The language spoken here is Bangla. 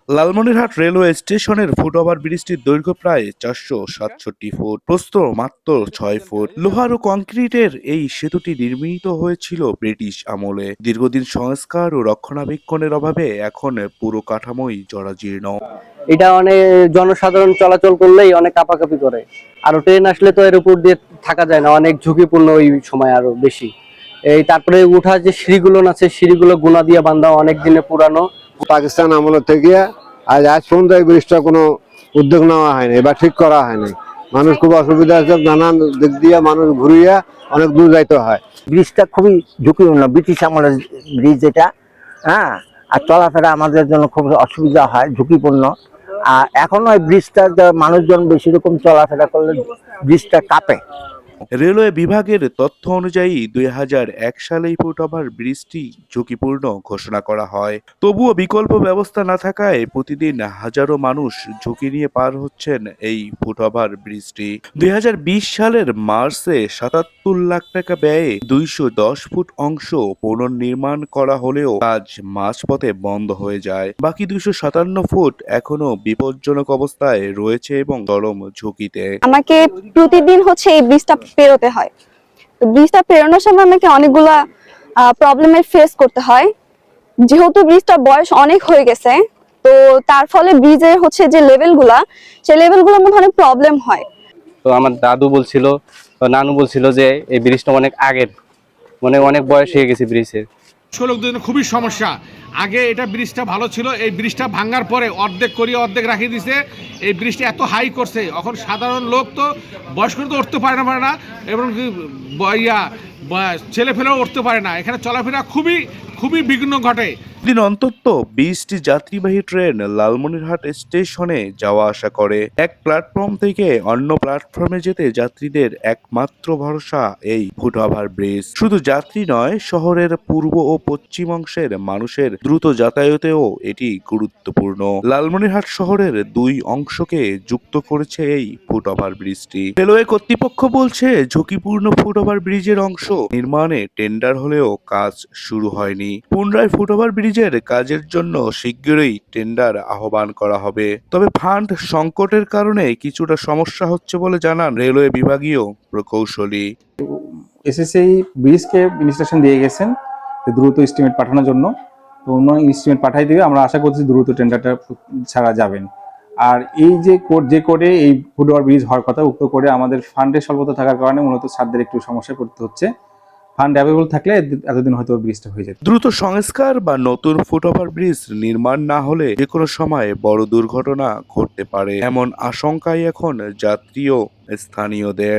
লালমনিরহাট রেলওয়ে স্টেশনের ফুটওভার ব্রিজটির দৈর্ঘ্য প্রায় 467 ফুট, প্রস্থ মাত্র 6 ফুট। লোহার ও কংক্রিটের এই সেতুটি নির্মিত হয়েছিল ব্রিটিশ আমলে। দীর্ঘদিন সংস্কার ও রক্ষণাবেক্ষণের অভাবে এখন পুরো কাঠামোই জরাজীর্ণ। এটা অনেক জনসাধারণ চলাচল করলেই অনেক কাঁপাকাঁপি করে, আর ট্রেন আসলে তো এর উপর দিয়ে থাকা যায় না, অনেক ঝুঁকিপূর্ণ ওই সময় আরো বেশি। এই তারপরে উঠার যে সিঁড়িগুলো আছে, সিঁড়িগুলো গুনা দিয়ে বাঁধা, অনেক দিনে পুরানো। পাকিস্তান আমল থেকে আজ পর্যন্ত এই ব্রিজটা কোনো উদ্যোগ নেওয়া হয়নি বা ঠিক করা হয়নি। মানুষ খুব অসুবিধা আছে, নানান দিক দিয়ে মানুষ ঘুরিয়ে অনেক দূর যাইতে হয়। ব্রিজটা খুবই ঝুঁকিপূর্ণ, ব্রিটিশ আমলের ব্রিজ এটা। হ্যাঁ, আর চলাফেরা আমাদের জন্য খুব অসুবিধা হয়, ঝুঁকিপূর্ণ। আর এখনো এই ব্রিজটা মানুষজন বেশি রকম চলাফেরা করলে ব্রিজটা কাঁপে। রেলওয়ে বিভাগের তথ্য অনুযায়ী 2001 সালে এই ফুটওভার ব্রিজটি ঝুঁকিপূর্ণ ঘোষণা করা হয়। তবুও বিকল্প ব্যবস্থা না থাকায় প্রতিদিন হাজারো মানুষ ঝুঁকি নিয়ে পার হচ্ছেন এই ফুটওভার ব্রিজটি। 2020 সালের মার্চে 77 লাখ টাকা ব্যয়ে 210 ফুট অংশ পুনর্নির্মাণ করা হলেও কাজ মাঝপথে বন্ধ হয়ে যায়। বাকি 257 ফুট এখনো বিপজ্জনক অবস্থায় রয়েছে এবং চরম ঝুঁকিতে। আমাকে প্রতিদিন হচ্ছে এই ব্রিজটা পেরোতে হয়। তো ব্রিজটা পেরোনোর সময় আমাকে অনেকগুলা প্রবলেমের ফেস করতে হয়। যেহেতু ব্রিজটার বয়স অনেক হয়ে গেছে, তো তার ফলে ব্রিজের হচ্ছে যে লেভেলগুলা, সেই লেভেলগুলোর মধ্যে অনেক প্রবলেম হয়। তো আমার দাদু বলছিল, নানু বলছিল যে এই ব্রিজটা অনেক আগের, মানে অনেক বয়স হয়ে গেছে ব্রিজের। লোকদের খুবই সমস্যা। আগে এটা ব্রিজটা ভালো ছিল, এই ব্রিজটা ভাঙার পরে অর্ধেক করিয়ে অর্ধেক রাখিয়ে দিছে। এই ব্রিজটা এত হাই করছে, এখন সাধারণ লোক তো বয়স্ক তো উঠতে পারে না এবং ছেলে ফেলেও উঠতে পারে না। এখানে চলাফেরা খুবই খুবই বিঘ্ন ঘটে। দিন অন্তত 20টি যাত্রীবাহী ট্রেন লালমনিরহাট স্টেশনে যাওয়া আসা করে। এক প্ল্যাটফর্ম থেকে অন্য প্ল্যাটফর্মে যেতে যাত্রীদের একমাত্র ভরসা এই ফুটওভার ব্রিজ। শুধু যাত্রী নয়, শহরের পূর্ব ও পশ্চিম অংশের মানুষের দ্রুত যাতায়াতেও এটি গুরুত্বপূর্ণ। লালমনিরহাট শহরের দুই অংশকে যুক্ত করেছে এই ফুটওভার ব্রিজটি। রেলওয়ে কর্তৃপক্ষ বলছে, ঝুঁকিপূর্ণ ফুটওভার ব্রিজের অংশ নির্মাণে টেন্ডার হলেও কাজ শুরু হয়নি। পুনরায় ফুটওভার ব্রিজের কাজের জন্য শিগগিরই টেন্ডার আহ্বান করা হবে। তবে ফান্ড সংকটের কারণে কিছুটা সমস্যা হচ্ছে বলে জানান রেলওয়ে বিভাগীয় প্রকৌশলী। এসএসসি ব্রিজকে ইনস্ট্রাকশন দিয়ে গেছেন দ্রুত এস্টিমেট পাঠানোর জন্য। তো অন্য এস্টিমেট পাঠাই দিবে, আমরা আশা করছি দ্রুত টেন্ডারটা ছাড়া যাবেন। আর এই যে কোডে এই ফুটওভার ব্রিজ হওয়ার কথা, উক্ত কোডে আমাদের ফান্ডের স্বল্পতা থাকার কারণে মূলত ছাত্রদের একটু সমস্যায় পড়তে হচ্ছে। ফান্ড অ্যাভেলেবল থাকলে এতদিন হয়তো ব্রিজটা হয়ে যেত। দ্রুত সংস্কার বা নতুন ফুটওভার ব্রিজ নির্মাণ না হলে যে কোনো সময় বড় দুর্ঘটনা ঘটতে পারে, এমন আশঙ্কাই এখন যাত্রী ও স্থানীয়দের।